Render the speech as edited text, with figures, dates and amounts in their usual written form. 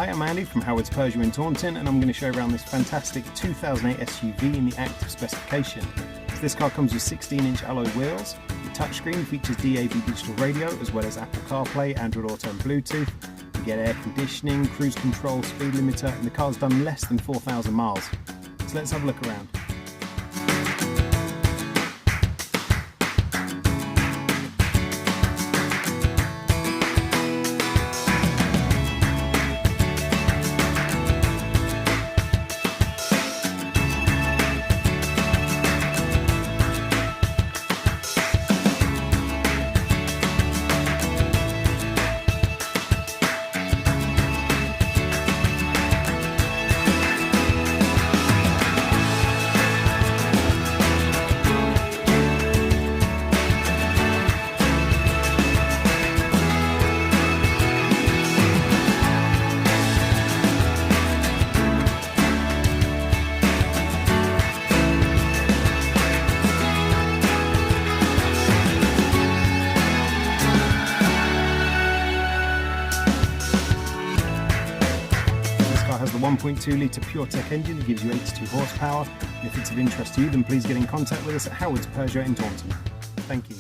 Hi, I'm Andy from Howard's Peugeot in Taunton, and I'm going to show you around this fantastic 2008 SUV in the active specification. So this car comes with 16-inch alloy wheels, the touchscreen features DAB digital radio as well as Apple CarPlay, Android Auto and Bluetooth. You get air conditioning, cruise control, speed limiter, and the car's done less than 4,000 miles. So let's have a look around. Has the 1.2 litre PureTech engine that gives you 82 horsepower. And if it's of interest to you, then please get in contact with us at Howard's Peugeot in Taunton. Thank you.